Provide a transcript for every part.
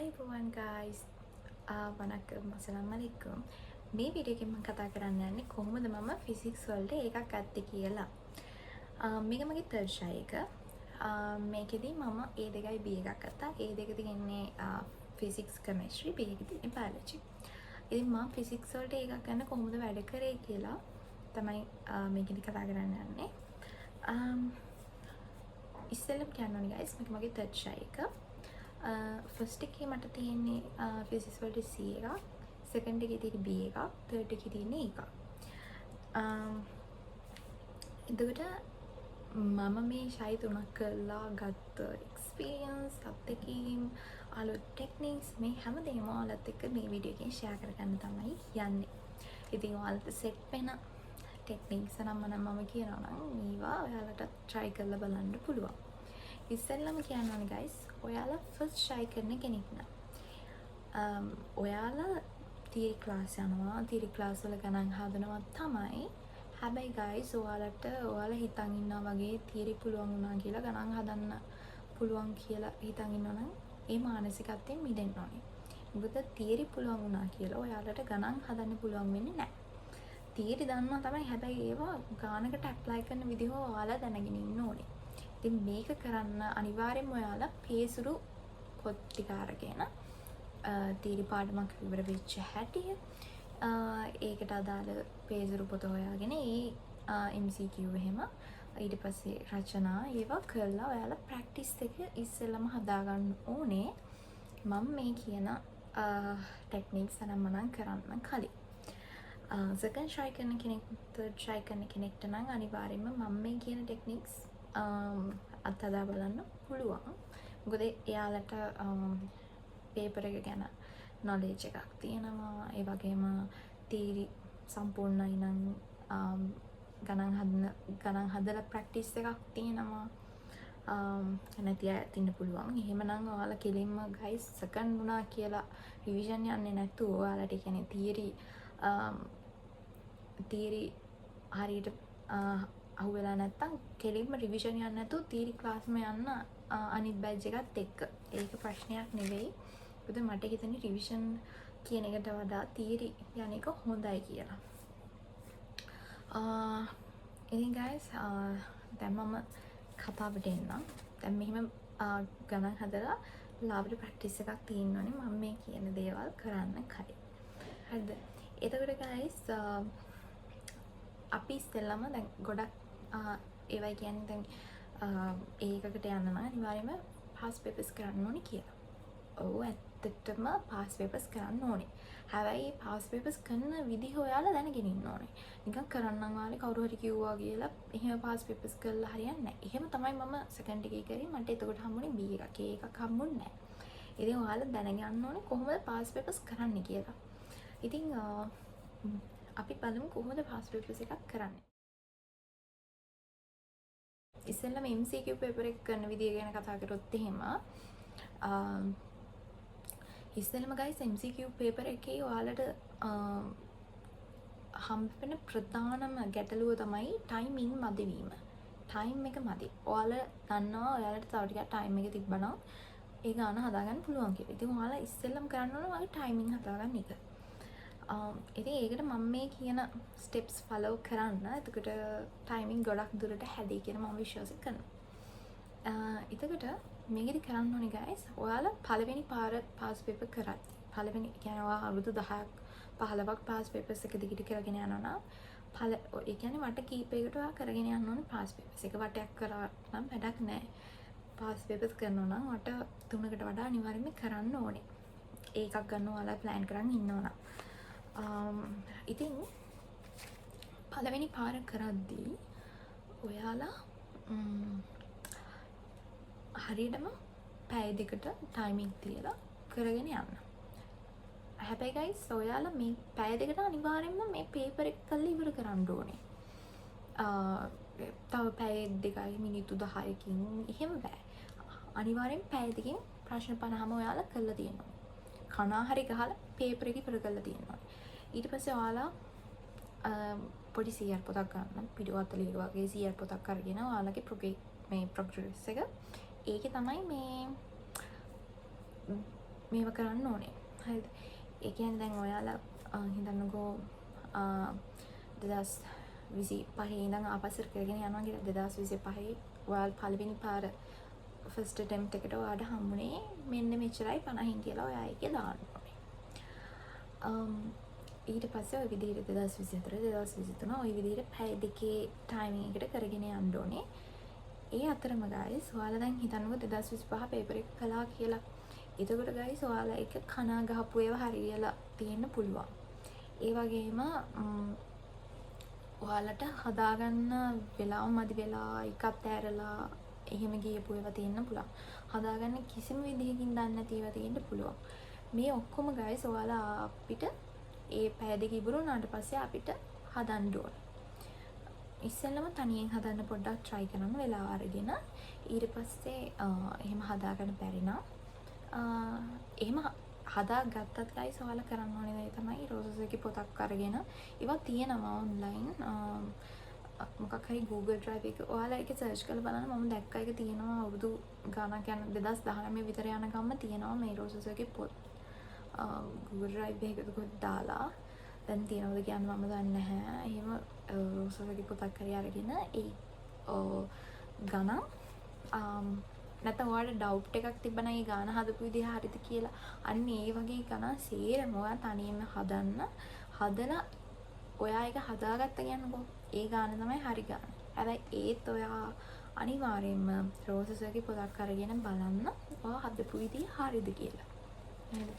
Hi everyone guys. වණක්කම් අස්සලාමු අලයිකුම්. මේ video එකෙන් මම කතා කරන්න යන්නේ කොහොමද මම ෆිසික්ස් වලට එකක් ගත්තේ කියලා. මේක මගේ තර්ඩ් ෂයි එක. මේකෙදි මම A2යි B එකක් ගත්තා. A2 තියෙන්නේ ෆිසික්ස් කෙමිස්ට්‍රි, B එකේ තියෙන්නේ බයොලොජි. ඉතින් මම ෆිසික්ස් වලට එකක් ගන්න කොහොමද වැඩ කරේ කියලා තමයි මේකෙදි කතා කරන්න යන්නේ. ඉස්සෙල්ලම කියන්න ඕනේ guys මේක මගේ තර්ඩ් ෂයි එක. ෆස්ට් එකේ මට තියෙන්නේ ෆිසික්ස් වලට C එකක්, සෙකන්ඩ් එකේ තියෙන්නේ B එකක්, තර්ඩ් එකේ තියෙන්නේ A එකක්. එතකොට මම මේ ෂයි තුනක් කරලා ගත්ත එක්ස්පීරියන්ස්, අත්දැකීම්, අලුත් ටෙක්නික්ස් මේ හැමදේම ඔයාලත් එක්ක මේ වීඩියෝ එකෙන් ෂෙයා කරගන්න තමයි යන්නේ. ඉතින් ඔයාලට සෙට් වෙන ටෙක්නික්ස් නම් මම කියනවා නම් මේවා ඔයාලට try කරලා බලන්න පුළුවන්. ඉස්සෙල්ලම කියන්න ඕනේ guys, ඔයාලා ෆස්ට් ෂයි කරන කෙනෙක් නම් ඔයාලා තියරි ක්ලාස් යනවා, තියරි ක්ලාස් වල ගණන් හදනවා තමයි. හැබැයි guys ඔයාලා හිතන් ඉන්නවා වගේ තියරි පුළුවන් වුණා කියලා ගණන් හදන්න පුළුවන් කියලා හිතන් ඉන්නවා නම් ඒ මානසිකත්වයෙන් මිදෙන්න ඕනේ. මොකද තියරි පුළුවන් වුණා කියලා ඔයාලට ගණන් හදන්න පුළුවන් වෙන්නේ නැහැ. තියරි දන්නවා තමයි, හැබැයි ඒවා ගානකට ඇප්ලයි කරන විදිහ ඔයාලා දැනගෙන ඉන්න ඕනේ. ඉතින් මේක කරන්න අනිවාර්යෙන්ම ඔයාලා පේසුරු පොත් ටික අරගෙන තීරි පාඩමක් ඉවර වෙච්ච හැටිය ඒකට අදාළ පේසුරු පොත හොයාගෙන ඒ MCQ එහෙම ඊට පස්සේ රචනා ඒවා කරලා ඔයාලා ප්‍රැක්ටිස් එක ඉස්සෙල්ලම හදාගන්න ඕනේ. මම මේ කියන ටෙක්නික්ස් අනම්මනම් කරන්න කලින් සෙකන්ඩ් ට්‍රයි කරන කෙනෙක්, තර්ඩ් ට්‍රයි කරන කෙනෙක්ට නම් අනිවාර්යෙන්ම මම මේ කියන ටෙක්නික්ස් අත්හදා බලන්න පුළුවන්. මොකද එයාලට පේපර් එක ගැන නොලෙජ් එකක් තියෙනවා. ඒ වගේම තීරි සම්පූර්ණයි නම් ගණන් හදලා ප්‍රැක්ටිස් එකක් තියෙනවා. නැති අයත් ඉන්න පුළුවන්. එහෙමනම් ඔයාලා කෙලින්ම ගයිස් සෙකන්ඩ් වුණා කියලා රිවිෂන් යන්නේ නැතුව ඔයාලට කියන්නේ තීරි හරියට අහුවෙලා නැත්තම් කෙලින්ම රිවිෂන් යන්න නැතුව තීරි ක්ලාස්ම යන්න අනිත් බැච් එකත් එක්ක. ඒක ප්‍රශ්නයක් නෙවෙයි. මොකද මට හිතෙන්නේ රිවිෂන් කියන එකට වඩා තීරි යන එක හොඳයි කියලා. ඉතින් guys දැන් මම කතාවට එන්නම්. දැන් මෙහෙම ගණන් හදලා ලාවට ප්‍රැක්ටිස් එකක් තියෙන්න ඕනේ මම මේ කියන දේවල් කරන්න කලින්. හරිද? එතකොට guys අපි ඉස්සෙල්ලම දැන් ගොඩක් ඒවයි කියන්නේ දැන් ඒකකට යන්න නම් අනිවාර්යයෙන්ම පාස් පේපර්ස් කරන්න ඕනේ කියලා. ඔව් ඇත්තටම පාස් පේපර්ස් කරන්න ඕනේ. හැබැයි පාස් පේපර්ස් කරන විදිහ ඔයාලා දැනගෙන ඉන්න ඕනේ. නිකන් කරන්නම් වාලේ කවුරු හරි කිව්වා කියලා එහෙම පාස් පේපර්ස් කරලා හරියන්නේ නැහැ. එහෙම තමයි මම සෙකන්ඩ් එකේ කරේ. මට එතකොට හම්බුනේ B එකක්. A එකක් හම්බුනේ නැහැ. ඉතින් ඔයාලා දැනගන්න ඕනේ කොහොමද පාස් පේපර්ස් කරන්නේ කියලා. ඉතින් අපි බලමු කොහොමද පාස් පේපර්ස් එකක් කරන්නේ. ඉස්සෙල්ලම MCQ පේපර් එක කරන විදිය ගැන කතා කරොත් එහෙම ඉස්සෙල්ලම guys MCQ පේපර් එකේ ඔයාලට හම්බ වෙන ප්‍රධානම ගැටලුව තමයි ටයිමින් මදි වීම. ටයිම් එක මදි. ඔයාලා දන්නවා ඔයාලට තව ටිකක් ටයිම් එක තිබ්බනම් ඒ ගාන හදාගන්න පුළුවන් කියලා. ඉතින් ඔයාලා ඉස්සෙල්ලම කරන්න ඕන වගේ ටයිමින් හදාගන්න එක. ඉතින් ඒකට මම මේ කියන ස්ටෙප්ස් ෆලෝ කරන්න. එතකොට ටයිමින් ගොඩක් දුරට හැදේ කියලා මම විශ්වාස කරනවා. එතකොට මේකෙදි කරන්න ඕනේ guys, ඔයාලා පළවෙනි පාර පාස් පේපර් කරද්දී පළවෙනි කියන්නේ ඔයා අවුරුදු 10ක් 15ක් පාස් පේපර්ස් එක දිගට කරගෙන යනවා නම් ඒ කියන්නේ වට කීපයකට ඔයා කරගෙන යන්න ඕනේ පාස් පේපර්ස් එක. වටයක් කරා නම් වැඩක් නැහැ. පාස් පේපර්ස් කරනවා නම් වට 3කට වඩා අනිවාර්යයෙන්ම කරන්න ඕනේ. ඒකක් ගන්න ඔයාලා ප්ලෑන් කරන් ඉන්නවා. ඉතින් පළවෙනි පාර කරද්දී ඔයාලා හරියටම පැය දෙකට ටයිමින් තියලා කරගෙන යන්න. හැබැයි guys ඔයාලා මේ පැය දෙකට අනිවාර්යෙන්ම මේ පේපර් එක කරලා ඉවර කරන්න ඕනේ. තව පැය 2යි මිනිත්තු 10කින් එහෙම බෑ. අනිවාර්යෙන් පැය දෙකකින් ප්‍රශ්න 50ම ඔයාලා කරලා තියෙනවා. කණා හරි ගහලා පේපර් එක ඉවර කරලා තියෙනවා. ඊට පස්සේ ඔයාලා පොඩි CR පොතක් ගන්න, පිටු 40 වගේ CR පොතක් අරගෙන ඔයාලගේ මේ ප්‍රොග්‍රස් එක ඒකේ තමයි මේ මේව කරන්න ඕනේ. හරිද? ඒ කියන්නේ දැන් ඔයාලා හිතන්නකෝ 2025 ඉඳන් ආපස්සට කරගෙන යනවා කියලා 2025 ඔයාලා පළවෙනි පාර ෆස්ට් අටෙම්ප්ට් එකට ඔයාලට හම්බුනේ මෙන්න මෙච්චරයි 50න් කියලා ඔයා ඒකේ දාන්න ඕනේ. ඊට පස්සේ ඔය විදිහට 2024 2023 ඔය විදිහට පැය දෙකේ ටයිමින් එකට කරගෙන යන්න ඕනේ. ඒ අතරම ගයිස් ඔයාලා දැන් හිතන්නකෝ 2025 පේපර් එක කළා කියලා. එතකොට ගයිස් ඔයාලා එක කනා ගහපු ඒවා හරියලා තියෙන්න පුළුවන්. ඒ වගේම ඔයාලට හදාගන්න වෙලාව මදි වෙලා එකත් ඇරලා එහෙම ගියපු ඒවා තියෙන්න පුළුවන්. හදාගන්න කිසිම විදිහකින් දන්නේ නැති ඒවා තියෙන්න පුළුවන්. මේ ඔක්කොම ගයිස් ඔයාලා අපිට ඒ පැය දෙක ඉවරුනාට පස්සේ අපිට හදන්න ඕන. ඉස්සෙල්ලම තනියෙන් හදන්න පොඩ්ඩක් try කරන්න වෙලාව අරගෙන ඊට පස්සේ එහෙම හදාගන්න බැරි නම් එහෙම හදාගත්තත් ගයිස් ඔයාලා කරන්න ඕනේ දේ තමයි රෝසස් එකේ පොතක් අරගෙන ඒවා තියෙනවා online මොකක් හරි Google Drive එක ඔයාලා ඒක search කරලා බලන්න මම දැක්ක එක තියෙනවා අවුරුදු ගානක් යන 2019 විතර යනකම්ම තියෙනවා මේ රෝසස් එකේ පොත් Google Drive එකකට දාලා දැන් තියෙනවද කියන්නේ මම දන්නේ නැහැ. එහෙම රෝසස් එකේ පොතක් හරි අරගෙන ඒ ගණන් නැත්නම් ඔයාලට ඩවුට් එකක් තිබ්බනම් ඒ ගාන හදපු විදිහ හරිද කියලා අන්න ඒ වගේ ගණන් සේරම ඔයා තනියම හදලා ඔයා ඒක හදාගත්ත කියන්නකෝ ඒ ගාන තමයි හරි ගාන. හැබැයි ඒත් ඔයා අනිවාර්යයෙන්ම රෝසස් එකේ පොතක් අරගෙන බලන්න ඔයා හදපු විදිහ හරිද කියලා. නේද?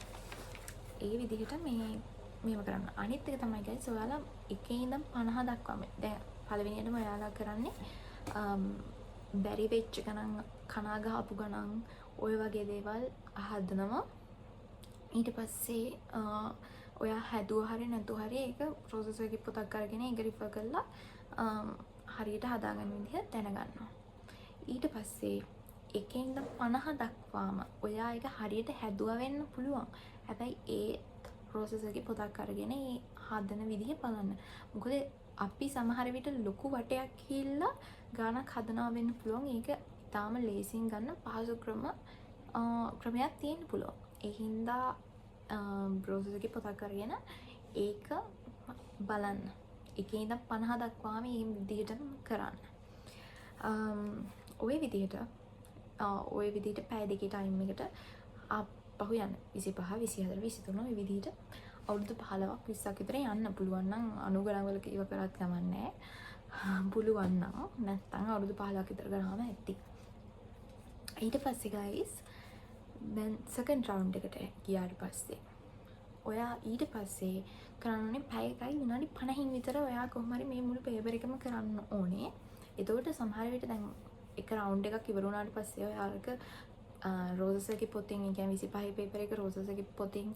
ඒ විදිහට මේව කරන්න. අනිත් එක තමයි guys ඔයාලා 1 ඉඳන් 50 දක්වාම දැන් පළවෙනියටම ඔයාලා කරන්නේ බැරි වෙච්ච ගණන් කනා ගහපු ගණන් ඔය වගේ දේවල් හදනවා. ඊට පස්සේ ඔයා හැදුවා හරි නැතුව හරි ඒක රෝසස් එකේ පොතක් අරගෙන ඒක රිෆර් කරලා හරියට හදාගන්න විදිහ දැනගන්නවා. ඊට පස්සේ 1 ඉඳන් 50 දක්වාම ඔයා ඒක හරියට හැදුවා වෙන්න පුළුවන්. හැබැයි ඒ රෝසස් එකේ පොතක් අරගෙන ඒ හදන විදිහ බලන්න. මොකද අපි සමහර විට ලොකු වටයක් කියලා ගානක් හදනවා වෙන්න පුළුවන්. ඒක ඊටාම ලේසියෙන් ගන්න පහසු ක්‍රමයක් තියෙන්න පුළුවන්. ඒ හින්දා රෝසස් එකේ පොතක් අරගෙන ඒක බලන්න. 1 ඉඳන් 50 දක්වාම මේ විදිහටම කරන්න. ওই විදිහට පැය දෙකේ ටයිම් එකට පහු යන්න 25 24 23 ඔය විදිහට අවුරුදු 15ක් 20ක් විතර යන්න පුළුවන් නම් අනුගණන්වලක ඉව කරත් ගමන්නේ පුළුවන් නම් නැත්නම් අවුරුදු 15ක් විතර ගානම ඇති. ඊට පස්සේ guys දැන් second round එකට ගියාට පස්සේ ඔයා ඊට පස්සේ කරන්නේ පැය එකයි විනාඩි 50න් විතර ඔයා කොහොම හරි මේ මුළු පේපර් එකම කරන්න ඕනේ. එතකොට සමහර විට දැන් එක රවුන්ඩ් එකක් ඉවර වුණාට පස්සේ ඔයාලක රෝසස් එකේ පොතින් ඒ කියන්නේ 25 පේපර් එක රෝසස් එකේ පොතින්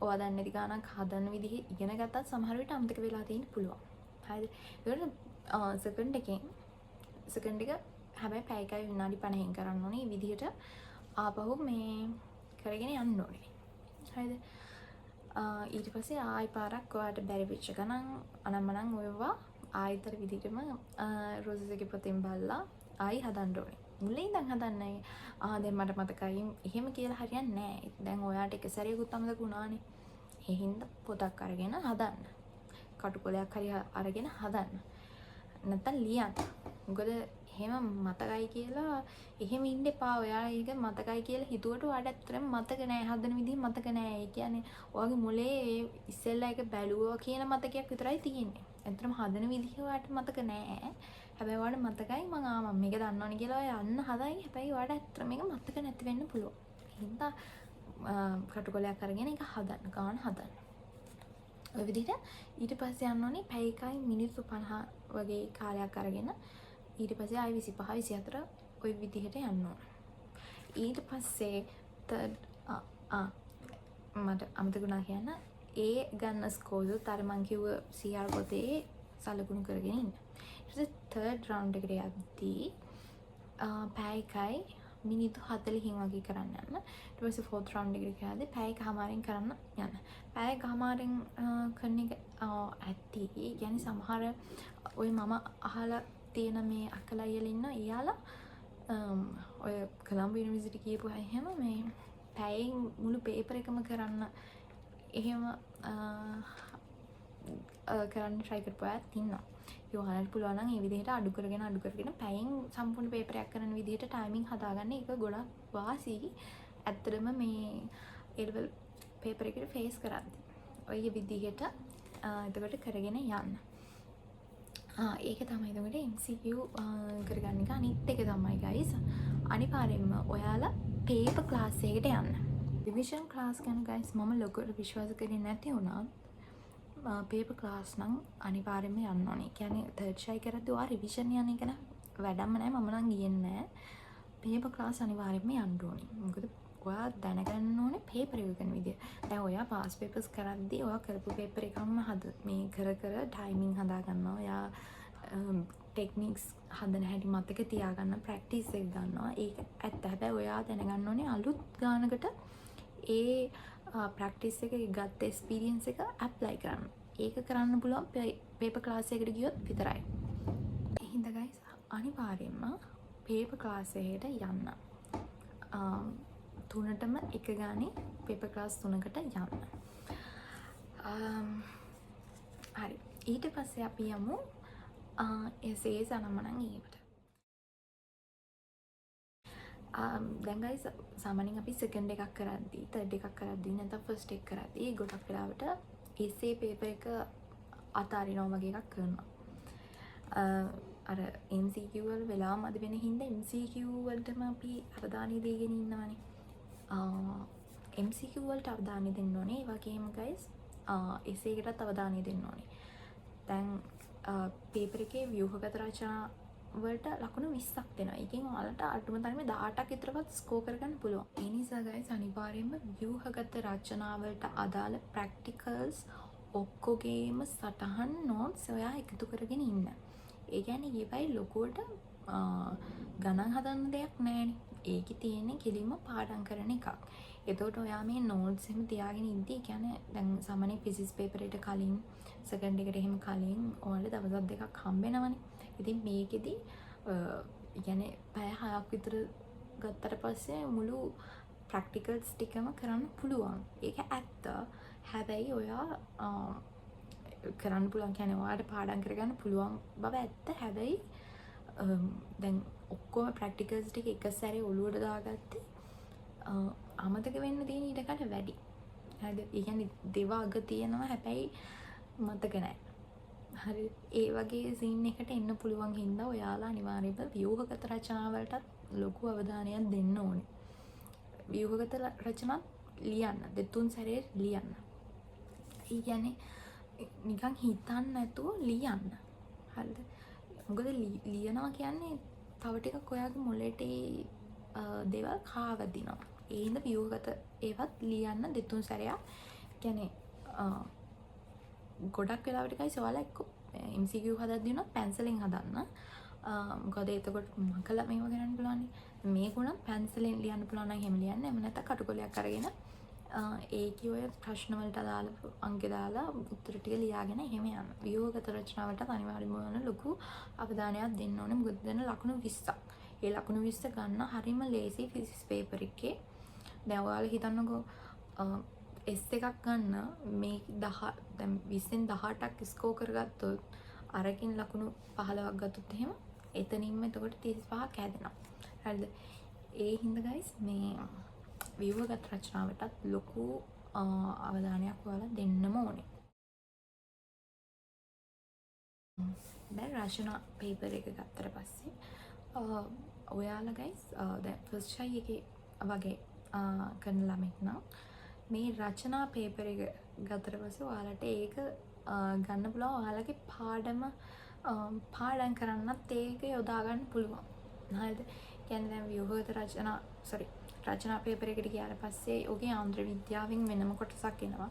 ඔයා දන්නේ නැති ගානක් හදන්න විදිහ ඉගෙන ගත්තත් සමහර විට අමතක වෙලා තියෙන්න පුළුවන්. හරිද? ඒකට සෙකන්ඩ් එක හැබැයි පැය එකයි විනාඩි 50න් කරන්න ඕනේ. මේ විදිහට ආපහු මේ කරගෙන යන්න ඕනේ. හරිද? ඊට පස්සේ ආයි පාරක් ඔයාලට බැරි වෙච්ච ගණන් අනම්මනම් ඔයවා ආයතර විදිහටම රෝසස් එකේ පොතින් බලලා ආයි හදන්න ඕනේ. මුලින් ඉඳන් හදන්නේ දැන් මට මතකයි එහෙම කියලා හරියන්නේ නැහැ. දැන් ඔයාට එක සැරේකුත් අමතක වුණානේ. ඒ හින්දා පොතක් අරගෙන හදන්න. කටුකොලයක් හරි අරගෙන හදන්න. නැත්තම් ලියන්න. මොකද එහෙම මතකයි කියලා එහෙම ඉන්න එපා. ඔයා ඒක මතකයි කියලා හිතුවට ඔයාට ඇත්තටම මතක නැහැ. හදන විදිහ මතක නැහැ. ඒ කියන්නේ ඔයාගේ මොලේ ඉස්සෙල්ලා ඒක බැලුවා කියන මතකයක් විතරයි තියෙන්නේ. ඇත්තටම හදන විදිහ ඔයාට මතක නැහැ. හැබැයි ඔයාලට මතකයි මම මේක දන්නවනේ කියලා ඔයා යන්න හදයි. හැබැයි ඔයාට ඇත්තට මේක මතක නැති වෙන්න පුළුවන්. ඒ හින්දා කටුකොලයක් අරගෙන ඒක හදන්න, ගාන හදන්න. ඔය විදිහට ඊට පස්සේ යන්න ඕනේ පැය එකයි මිනිත්තු 50 වගේ කාලයක් අරගෙන ඊට පස්සේ ආයි 25 24 ඔය විදිහට යන්න ඕන. ඊට පස්සේ මට අමතකුණා කියන්න ඒ ගන්න ස්කෝරුත් අර මං කිව්ව CR පොතේ සලකුණු කරගෙන ඉන්න. ඊට පස්සේ third round එකට යද්දී පැය එකයි මිනිත්තු 40කින් වගේ කරන්න යන්න. ඊට පස්සේ fourth round එකට ගියාදී පැය එකමාරෙන් කරන්න යන්න. පැය එකමාරෙන් කරන එක ඇත්ටි. يعني සමහර ඔය මම අහලා තියෙන මේ අකලා අයලා ඉන්න එයාලා ඔය කොළඹ යුනිවර්සිටි කියපු අය හැම මේ පැයෙන් මුළු පේපර් එකම කරන්න එහෙම කරන්න try කරපු අයත් ඉන්නවා. ඔයාලට පුළුවන් නම් මේ විදිහට අඩු කරගෙන පැයෙන් සම්පූර්ණ පේපර් එකක් කරන විදිහට ටයිමින් හදාගන්න. ඒක ගොඩක් වාසි. ඇත්තටම මේ A level පේපර් එකට ෆේස් කරද්දි. ඔය විදිහට එතකොට කරගෙන යන්න. ඒක තමයි එතකොට MCQ කරගන්න එක. අනිත් එක තමයි guys අනිවාර්යෙන්ම ඔයාලා පේපර් ක්ලාස් එකකට යන්න. රිවිෂන් ක්ලාස් ගැන guys මම ලොකුට විශ්වාස කරන්නේ නැති වුණා. පේපර් ක්ලාස් නම් අනිවාර්යෙන්ම යන්න ඕනේ. කියන්නේ තර්ඩ් ෂයි කරද්දී ඔයා රිවිෂන් යන එක නම් වැඩක්ම නැහැ. මම නම් ගියේ නැහැ. පේපර් ක්ලාස් අනිවාර්යෙන්ම යන්න ඕනේ. මොකද ඔයා දැනගන්න ඕනේ පේපර් එක කරන විදිය. දැන් ඔයා පාස් පේපර්ස් කරද්දී ඔයා කරපු පේපර් එකම මේ කර ටයිමින් හදා ගන්නවා. ඔයා ටෙක්නික්ස් හදන හැටි මතක තියාගන්න ප්‍රැක්ටිස් එක ගන්නවා. ඒක ඇත්ත. හැබැයි ඔයා දැනගන්න ඕනේ අලුත් ගානකට ඒ ප්‍රැක්ටිස් එක ගත්ත එක්ස්පීරියන්ස් එක ඇප්ලයි කරන්න. ඒක කරන්න පුළුවන් පේපර් ක්ලාස් එකකට ගියොත් විතරයි. එහෙනම් guys අනිවාර්යෙන්ම පේපර් ක්ලාස් එකට යන්න. තුනටම එක ගානේ පේපර් ක්ලාස් 3කට යන්න. හරි. ඊට පස්සේ අපි යමු essays අනම්මනම් ඒකට. දැන් guys සාමාන්‍යයෙන් අපි සෙකන්ඩ් එකක් කරද්දී තර්ඩ් එකක් කරද්දී නැත්නම් ෆස්ට් එක කරද්දී ගොඩක් වෙලාවට essay paper එක අතාරිනවා වගේ එකක් කරනවා. අර MCQ වල වෙලාවම අද වෙන හින්දා MCQ වලටම අපි අවධානය දීගෙන ඉන්නවනේ. MCQ වලට අවධානය දෙන්න ඕනේ. ඒ වගේම guys essay එකටත් අවධානය දෙන්න ඕනේ. දැන් paper එකේ ව්‍යුහගත රචනා වලට ලකුණු 20ක් දෙනවා. ඒකෙන් ඔයාලට අඩුම තරමේ 18ක් විතරවත් ස්කෝර් කරගන්න පුළුවන්. ඒ නිසා guys අනිවාර්යයෙන්ම ව්‍යුහගත රචනා වලට අදාළ ප්‍රැක්ටිකල්ස් ඔක්කොගේම සටහන් නෝට්ස් ඔයා එකතු කරගෙන ඉන්න. ඒ කියන්නේ ඊපයි ලොකුවට ගණන් හදන්න දෙයක් නැහැනේ. ඒකේ තියෙන්නේ කෙලින්ම පාඩම් කරන එකක්. එතකොට ඔයා මේ නෝට්ස් එහෙම තියාගෙන ඉද්දි කියන්නේ දැන් සාමාන්‍ය ෆිසික්ස් පේපර් එකට කලින් සෙකන්ඩ් එකට එහෙම කලින් ඔයාලට දවස් දෙකක් හම්බෙනවනේ. ඉතින් මේකෙදි කියන්නේ පැය 6ක් විතර ගත්තට පස්සේ මුළු ප්‍රැක්ටිකල්ස් ටිකම කරන්න පුළුවන්. ඒක ඇත්ත. හැබැයි ඔයා කරන්න පුළුවන් කියන්නේ ඔයාලට පාඩම් කරගන්න පුළුවන් බව ඇත්ත. හැබැයි දැන් ඔක්කොම ප්‍රැක්ටිකල්ස් ටික එක සැරේ ඔලුවට දාගත්තේ අමතක වෙන්න තියෙන ඊට කඩ වැඩි. හරිද? ඒ කියන්නේ දෙවග තියෙනවා හැබැයි මතක නැහැ. හරි ඒ වගේ සීන් එකට එන්න පුළුවන් හින්දා ඔයාලා අනිවාර්යයෙන්ම ව්‍යුහගත රචනාවලටත් ලොකු අවධානයක් දෙන්න ඕනේ. ව්‍යුහගත රචනා ලියන්න දෙතුන් සැරේ ලියන්න. ඒ කියන්නේ නිකන් හිතන්න නැතුව ලියන්න. හරිද? මොකද ලියනවා කියන්නේ තව ටිකක් ඔයාගේ මොළේට දේවල් කාවදිනවා. ඒ හින්දා ව්‍යුහගත ඒවත් ලියන්න දෙතුන් සැරයක්. කියන්නේ ගොඩක් වෙලාවට guys ඔයාලා එක්ක MCQ හදද්දී උනත් පැන්සලෙන් හදන්න. මොකද එතකොට මකලා මේව කරන්න පුළුවන්. මේක උනම් පැන්සලෙන් ලියන්න පුළුවන් නම් එහෙම ලියන්න. එහෙම නැත්නම් කටුකොලයක් අරගෙන ඒකේ ඔය ප්‍රශ්න වලට අදාළ අංක දාලා උත්තර ටික ලියාගෙන එහෙම යන්න. ව්‍යුහගත රචනාවලට අනිවාර්යයෙන්ම ලොකු අවධානයක් දෙන්න ඕනේ. මොකද දැන් ලකුණු 20ක්. ඒ ලකුණු 20 ගන්න හරිම ලේසි ෆිසික්ස් පේපර් එකේ. දැන් ඔයාලා හිතන්නකෝ S එකක් ගන්න මේ 10 දැන් 20න් 18ක් ස්කෝර් කරගත්තොත් අරකින් ලකුණු 15ක් ගත්තොත් එහෙම එතනින්ම එතකොට 35ක් හැදෙනවා. හරිද? ඒ හින්දා guys මේ ව්‍යුහගත රචනාවටත් ලොකු අවධානයක් ඔයාලා දෙන්නම ඕනේ. දැන් රචනා පේපර් එක ගත්තට පස්සේ ඔයාලා guys දැන් ෆස්ට් ෂයි එකේ වගේ කරන ළමෙක් නම් මේ රචනා පේපර් එක ගත්තට පස්සේ ඔයාලට ඒක ගන්න පුළුවන්. ඔයාලගේ පාඩම් කරන්නත් ඒක යොදා ගන්න පුළුවන්. හරිද? කියන්නේ දැන් ව්‍යුහගත රචනා පේපර් එකට ගියාට පස්සේ ඔගේ ආන්ද්‍ර විද්‍යාවෙන් වෙනම කොටසක් එනවා.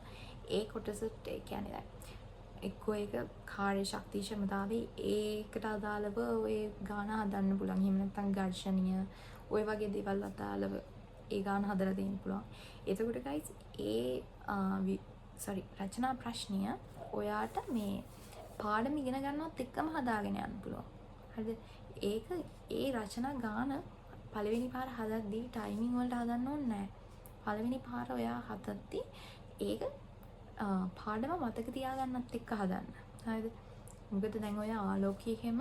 ඒ කොටසට ඒ කියන්නේ දැන් එක්කෝ ඒක කාර්ය ශක්තිය ක්ෂමතාවේ ඒකට අදාළව ඔය ගාන හදන්න පුළුවන්. එහෙම නැත්නම් ඝර්ෂණීය ඔය වගේ දේවල් අදාළව ඒ ගාන හදලා දෙන්න පුළුවන්. එතකොට guys රචනා ප්‍රශ්නය ඔයාට මේ පාඩම ඉගෙන ගන්නවත් එක්කම හදාගෙන යන්න පුළුවන්. හරිද? ඒ රචනා ගාන පළවෙනි පාර හදද්දී ටයිමින් වලට හදන්න ඕනේ නැහැ. පළවෙනි පාර ඔයා හදද්දි ඒක පාඩම මතක තියාගන්නත් එක්ක හදන්න. හරිද? මොකද දැන් ඔය ආලෝකයේම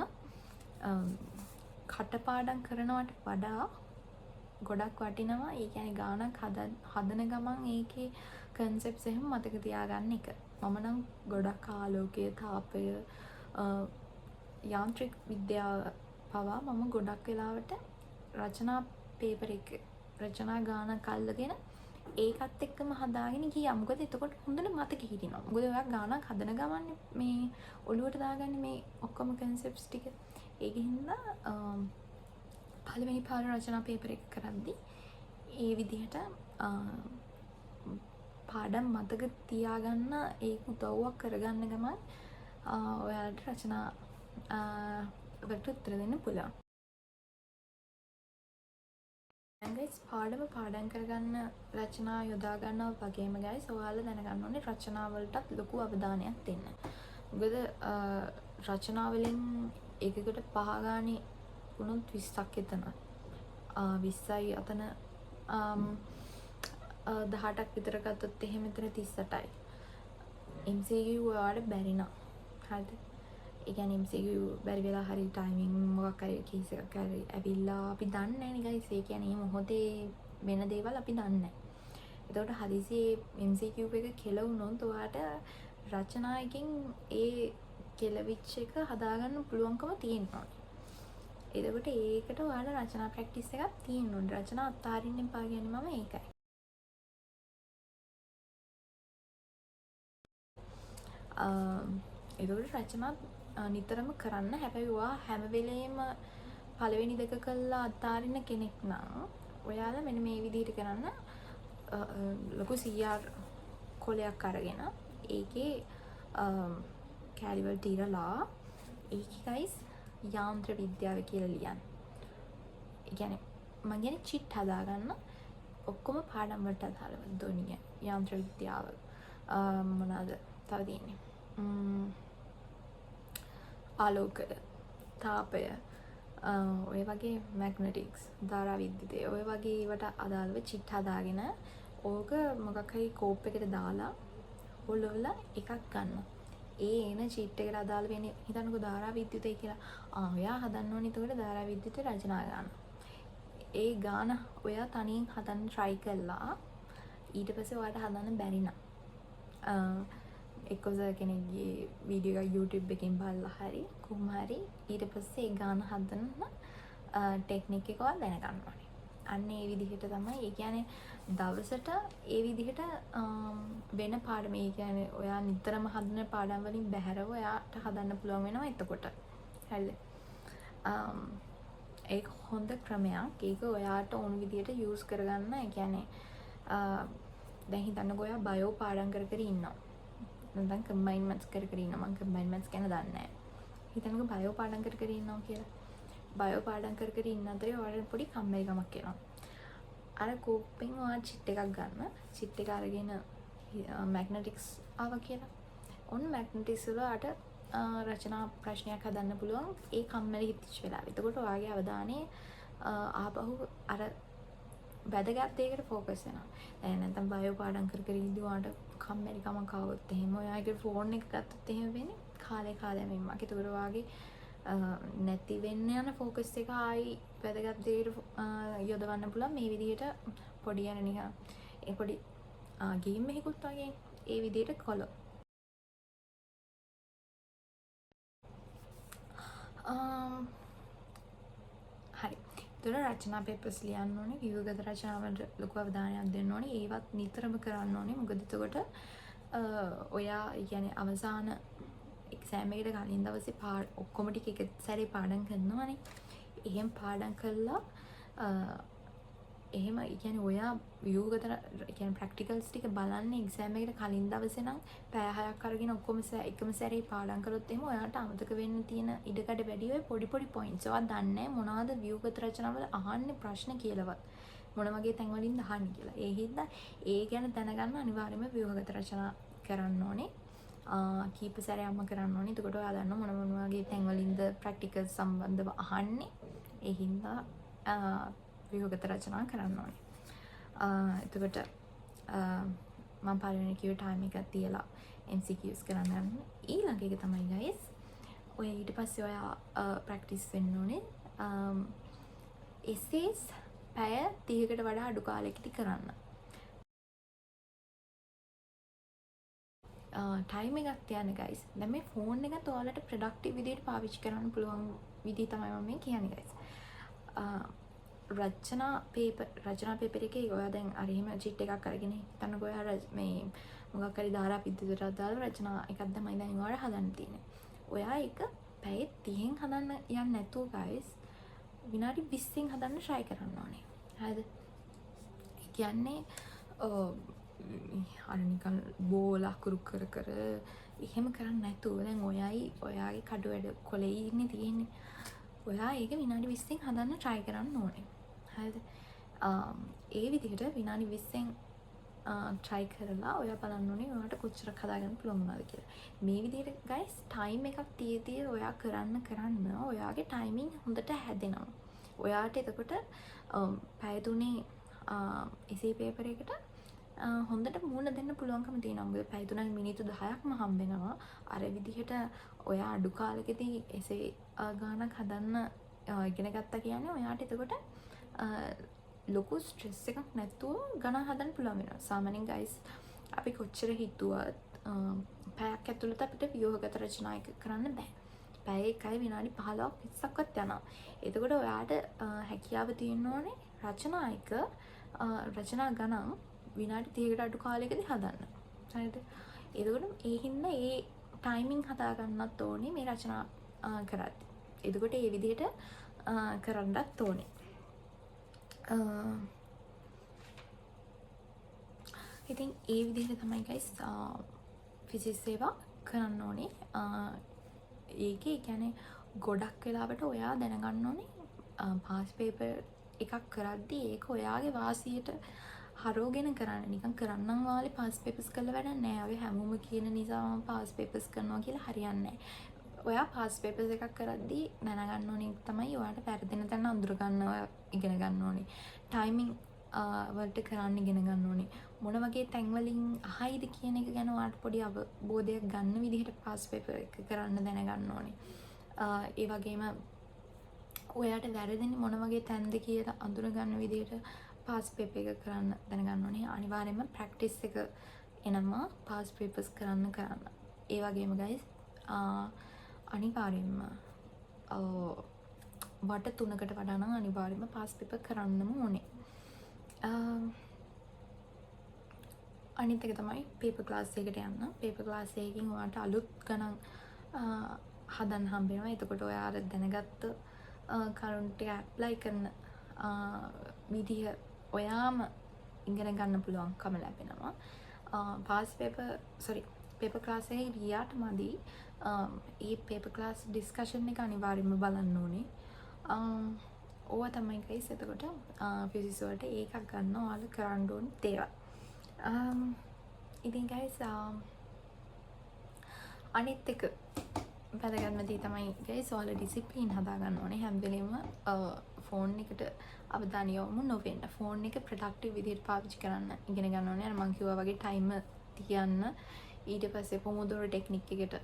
කටපාඩම් කරනවට වඩා ගොඩක් වටිනවා. ඒ කියන්නේ ගානක් හදන ගමන් ඒකේ කන්සෙප්ට්ස් එහෙම මතක තියාගන්න එක. මම නම් ගොඩක් ආලෝකය, තාපය, යාන්ත්‍රික විද්‍යාව පවා මම ගොඩක් වෙලාවට රචනා පේපර් එක රචනා ගානක් අල්ලගෙන ඒකත් එක්කම හදාගෙන ගියා. මොකද එතකොට හොඳට මතක හිටිනවා. මොකද ඔයා ගානක් හදන ගමන් මේ ඔළුවට දාගන්නේ මේ ඔක්කොම කන්සෙප්ට්ස් ටික. ඒකෙන් හින්දා පළවෙනි පාර රචනා පේපර් එක කරද්දී ඒ විදිහට පාඩම් මතක තියාගන්න ඒක උදව්වක් කරගන්න ගමන් ඔයාලට රචනා වලට උත්තර දෙන්න පුළුවන්. ගයිස් පාඩම පාඩම් කරගන්න රචනා යොදා ගන්නවා වගේම ගයිස් ඔයාලා දැනගන්න ඕනේ රචනා වලටත් ලොකු අවධානයක් දෙන්න. මොකද රචනා වලින් එකකට 5 ගානේ වුණොත් 20ක් එතන 20යි අතන 18ක් විතර ගත්තොත් එහෙම එතන 38යි. MCQ ඔයාලට බැරි නම් හරිද? ඒ කියන්නේ MCQ බැරි වෙලා හරි ටයිමින් මොකක් හරි කේස් එකක් හරි ඇවිල්ලා අපි දන්නේ නැහැ නේ ගයිස්. ඒ කියන්නේ මේ මොහොතේ වෙන දේවල් අපි දන්නේ නැහැ. එතකොට හදිසියේ MCQ එක කෙලවුනොත් ඔයාට රචනායකින් ඒ කෙලවිච් එක හදාගන්න පුළුවන්කම තියෙනවා. එතකොට ඒකට ඔයාලා රචනා ප්‍රැක්ටිස් එකක් තියෙන්න ඕනේ. රචනා අත්හරින්න එපා කියන්නේ මම ඒකයි. එතකොට රචනා නිතරම කරන්න. හැබැයි ඔයා හැම වෙලේම පළවෙනි දෙක කළා අත්හරින්න කෙනෙක් නම් ඔයාලා මෙන්න මේ විදිහට කරන්න. ලොකු CR කොලයක් අරගෙන ඒකේ කැලිවල් තීරලා ඒකේ ගයිස් යාන්ත්‍ර විද්‍යාව කියලා ලියන්න. ඒ කියන්නේ මම කියන්නේ චිට් හදාගන්න ඔක්කොම පාඩම් වලට අදාළව ධ්වනිය, යාන්ත්‍ර විද්‍යාව මොනවාද තව තියෙන්නේ? ආලෝකය, තාපය, ඔය වගේ මැග්නටික්ස්, ධාරා විද්‍යුතය, ඔය වගේ ඒවට අදාළව චිට් හදාගෙන ඕක මොකක් හරි කෝප් එකට දාලා හොලවලා එකක් ගන්න. ඒ එන චිට් එකට අදාළ වෙන්නේ හිතන්නකෝ ධාරා විද්‍යුතය කියලා. ඔයා හදන්න ඕනේ එතකොට ධාරා විද්‍යුතය රචනා ගන්න. ඒ ගාන ඔයා තනියෙන් හදන්න try කළා. ඊට පස්සේ ඔයාට හදන්න බැරි නම් එක්කෝ කෙනෙක්ගේ වීඩියෝ එකක් YouTube එකෙන් බලලා හරි කොහොම හරි ඊට පස්සේ ඒ ගාන හදන්න ටෙක්නික් එක ඔයා දැනගන්න ඕනේ. අන්න ඒ විදිහට තමයි. ඒ කියන්නේ දවසට ඒ විදිහට වෙන පාඩම, ඒ කියන්නේ ඔයා නිතරම හදන පාඩම් වලින් බැහැරව ඔයාට හදන්න පුළුවන් වෙනවා එතකොට. හරිද? ඒක හොඳ ක්‍රමයක්. ඒක ඔයාට ඕන විදිහට යූස් කරගන්න. ඒ කියන්නේ දැන් හිතන්නකෝ ඔයා බයෝ පාඩම් කර කර ඉන්නවා. නැත්නම් කම්බයින් මැත්ස් කර කර ඉන්නවා. මම කම්බයින් මැත්ස් ගැන දන්නේ නැහැ. හිතන්නකෝ බයෝ පාඩම් කර කර ඉන්නවා කියලා. බයෝ පාඩම් කර කර ඉන්න අතරේ ඔයාලට පොඩි කම්මැලිකමක් එනවා. අර කෝප්පෙන් ඔයා චිට් එකක් ගන්න. චිට් එක අරගෙන මැග්නටික්ස් ආවා කියලා. ඔන්න මැග්නටික්ස් වල අට රචනා ප්‍රශ්නයක් හදන්න පුළුවන් ඒ කම්මැලි හිටිච්ච වෙලාවෙ. එතකොට ඔයාගේ අවධානය ආපහු අර වැදගත් දෙයකට ફોකස් වෙනවා. දැන් නැත්නම් බයෝ පාඩම් කර කර ඉඳි ඔයාට කම්මැලිකමක් ආවොත් එහෙම ඔයාගේ ෆෝන් එක ගත්තොත් එහෙම වෙන්නේ කාලෙම ඉන්නක්. ඒතකොට ඔයාගේ නැති වෙන්න යන ફોකස් එක ආයි වැදගත් දෙයකට යොදවන්න පුළුවන් මේ විදිහට පොඩි යන නිකන් ඒ පොඩි ගේම් එකකුත් වගේ ඒ විදිහට කළොත්. හරි. ඒතර රචනා පේපර්ස් ලියන්න ඕනේ. ව්‍යුහගත රචනාවලට ලොකු අවධානයක් දෙන්න ඕනේ. ඒවත් නිතරම කරන්න ඕනේ. මොකද එතකොට ඔයා කියන්නේ අවසාන එක්සෑම් එකට කලින් දවසේ ඔක්කොම ටික එක සැරේ පාඩම් කරනවානේ. එහෙම පාඩම් කළා එහෙම කියන්නේ ඔයා ව්‍යුහගත කියන්නේ ප්‍රැක්ටිකල්ස් ටික බලන්නේ එක්සෑම් එකට කලින් දවසේ නම් පැය 6ක් අරගෙන ඔක්කොම එකම සැරේ පාඩම් කළොත් එහෙම ඔයාට අමතක වෙන්න තියෙන ඉඩකඩ වැඩි වෙයි පොඩි පොයින්ට්ස්. ඔයා දන්නේ මොනවද ව්‍යුහගත රචනාවල අහන්නේ ප්‍රශ්න කියලාවත්. මොන වගේ තැන් වලින්ද අහන්නේ කියලා. ඒ හින්දා ඒ ගැන දැනගන්න අනිවාර්යයෙන්ම ව්‍යුහගත රචනා කරන්න ඕනේ. කීප සැරයක්ම කරන්න ඕනේ. එතකොට ඔයා දන්නවා මොන වගේ තැන් වලින්ද ප්‍රැක්ටිකල් සම්බන්ධව අහන්නේ. ඒ හින්දා ව්‍යුහගත රචනා කරන්න ඕනේ. එතකොට මම පළවෙනි කිව්ව ටයිම් එකක් තියලා MCQs කරන්න යන්න. ඊළඟ එක තමයි guys ඔය ඊට පස්සේ ඔයා ප්‍රැක්ටිස් වෙන්න ඕනේ essays පැය 30කට වඩා අඩු කාලයකදී කරන්න. ටයිම් එකක් තියන්න guys. දැන් මේ ෆෝන් එකත් ඔයාලට ප්‍රොඩක්ටිව් විදිහට පාවිච්චි කරන්න පුළුවන් විදිහ තමයි මම මේ කියන්නේ guys. රචනා පේපර් එකේ ඔයා දැන් අර එහෙම චීට් එකක් අරගෙන හිටන්නකො ඔයා මේ මොකක් හරි දාලා පිටුදටත් දාලා රචනා එකක් තමයි දැන් ඔයාලා හදන්න තියෙන්නේ. ඔයා ඒක පැය 30න් හදන්න යන්නේ නැතුව guys විනාඩි 20න් හදන්න try කරන්න ඕනේ. හරිද? ඒ කියන්නේ අර නිකන් බෝල අකුරු කර කර එහෙම කරන්නේ නැතුව දැන් ඔයාගේ කඩු වැඩ කොලේ ඉන්නේ තියෙන්නේ. ඔයා ඒක විනාඩි 20න් හදන්න try කරන්න ඕනේ. හරිද? ඒ විදිහට විනාඩි 20න් try කරලා ඔයා බලන්න ඕනේ ඔයාට කොච්චරක් හදාගන්න පුළුවන් වුණාද කියලා. මේ විදිහට guys time එකක් තියදී ඔයා කරන්න ඔයාගේ timing හොඳට හැදෙනවා. ඔයාට එතකොට පැය 3 essay paper එකට හොඳට මුහුණ දෙන්න පුළුවන්කම තියෙනවා. මොකද පැය 3යි මිනිත්තු 10ක්ම හම්බ වෙනවා. අර විදිහට ඔයා අඩු කාලෙකදී essay ගානක් හදන්න ඉගෙන ගත්තා කියන්නේ ඔයාට එතකොට ලොකු ස්ට්‍රෙස් එකක් නැතුව ගණන් හදන්න පුළුවන් වෙනවා. සාමාන්‍යයෙන් guys අපි කොච්චර හිතුවත් පැයක් ඇතුළත අපිට ව්‍යුහගත රචනා එක කරන්න බෑ. පැය 1යි විනාඩි 15ක් 20ක්වත් යනවා. එතකොට ඔයාට හැකියාව තියෙන්න ඕනේ රචනා ගණන් විනාඩි 30කට අඩු කාලයකදී හදන්න. හරිද? එතකොට ඒ හින්දා ඒ ටයිමින් හදා ගන්නත් ඕනේ මේ රචනා කරද්දී. එතකොට ඒ විදිහට කරන්නත් ඕනේ. ඉතින් ඒ විදිහට තමයි guys ෆිසික්ස් ඒවා කරන්න ඕනේ. ඒකේ කියන්නේ ගොඩක් වෙලාවට ඔයා දැනගන්න ඕනේ පාස් පේපර් එකක් කරද්දී ඒක ඔයාගේ වාසියට හරවගෙන කරන්න. නිකන් කරන්නම් වාලේ පාස් පේපර්ස් කරලා වැඩක් නැහැ. ඔය හැමෝම කියන නිසා මම පාස් පේපර්ස් කරනවා කියලා හරියන්නේ නැහැ. ඔයා පාස් පේපර්ස් එකක් කරද්දී දැනගන්න ඕනේ තමයි ඔයාට වැරදෙන තැන අඳුර ගන්න ඉගෙන ගන්න ඕනේ. ටයිමින් වලට කරන්න ඉගෙන ගන්න ඕනේ. මොන වගේ තැන් වලින් අහයිද කියන එක ගැන ඔයාට පොඩි අවබෝධයක් ගන්න විදිහට පාස් පේපර් එක කරන්න දැනගන්න ඕනේ. ඒ වගේම ඔයාට වැරදෙන්නේ මොන වගේ තැන්ද කියලා අඳුර ගන්න විදිහට පාස් පේපර් එක කරන්න දැනගන්න ඕනේ. අනිවාර්යයෙන්ම ප්‍රැක්ටිස් එක එනවා පාස් පේපර්ස් කරන්න. ඒ වගේම guys අනිවාර්යයෙන්ම වට 3කට වඩා නම් අනිවාර්යයෙන්ම පාස් පේපර් කරන්නම ඕනේ. අනිත් එක තමයි පේපර් ක්ලාස් එකකට යන්න. පේපර් ක්ලාස් එකකින් ඔයාට අලුත් ගණන් හදන්න හම්බ වෙනවා. එතකොට ඔයා අර දැනගත්ත කරුණු ටික ඇප්ලයි කරන විදිහ ඔයාම ඉගෙන ගන්න පුළුවන්කම ලැබෙනවා. පේපර් ක්ලාස් එකේ ගියාට මදි. ඒ පේපර් ක්ලාස් ඩිස්කෂන් එක අනිවාර්යයෙන්ම බලන්න ඕනේ. ඕවා තමයි guys එතකොට ෆිසික්ස් වලට ඒකක් ගන්න ඔයාලා කරන්න ඕනේ දේවල්. ඉතින් guys අනිත් එක වැදගත්ම දේ තමයි guys ඔයාලා ඩිසිප්ලින් හදා ගන්න ඕනේ. හැම වෙලෙම ෆෝන් එකට අවධානය යොමු නොවෙන්න. ෆෝන් එක ප්‍රොඩක්ටිව් විදිහට පාවිච්චි කරන්න ඉගෙන ගන්න ඕනේ. අර මම කිව්වා වගේ ටයිමර් තියන්න. ඊට පස්සේ පොමොඩෝරෝ ටෙක්නික් එකට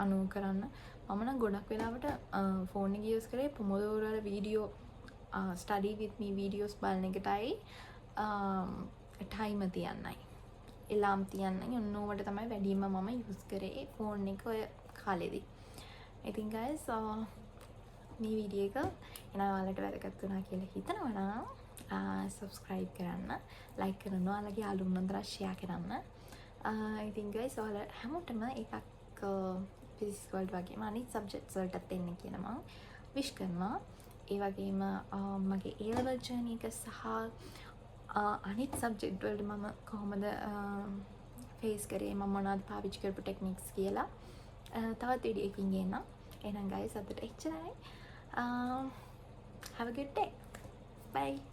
අනුව කරන්න. මම නම් ගොඩක් වෙලාවට ෆෝන් එක යූස් කරේ පොමොඩෝරෝ වල video study with me videos බලන එකටයි ටයිමර් තියන්නයි. එලාම් තියන්නයි. ඔන්නෝවට තමයි වැඩිම මම යූස් කරේ ෆෝන් එක ඔය කාලෙදී. ඉතින් guys මේ වීඩියෝ එක එනවාලට වැදගත් වුණා කියලා හිතනවා නම් subscribe කරන්න, like කරන්න, ඔයාලගේ යාළුවොත් අතර share කරන්න. ඉතින් guys ඔයාලා හැමෝටම එකක් ෆිසික්ස් වලට වගේම අනිත් සබ්ජෙක්ට්ස් වලටත් එන්න කියලා මම wish කරනවා. ඒ වගේම මගේ A level journey එක සහ අනිත් සබ්ජෙක්ට් වලට මම කොහොමද face කරේ, මම මොනවද පාවිච්චි කරපු ටෙක්නික්ස් කියලා තවත් වීඩියෝ එකකින් එන්නම්. එහෙනම් guys අදට එච්චරයි. Have a good day. Bye.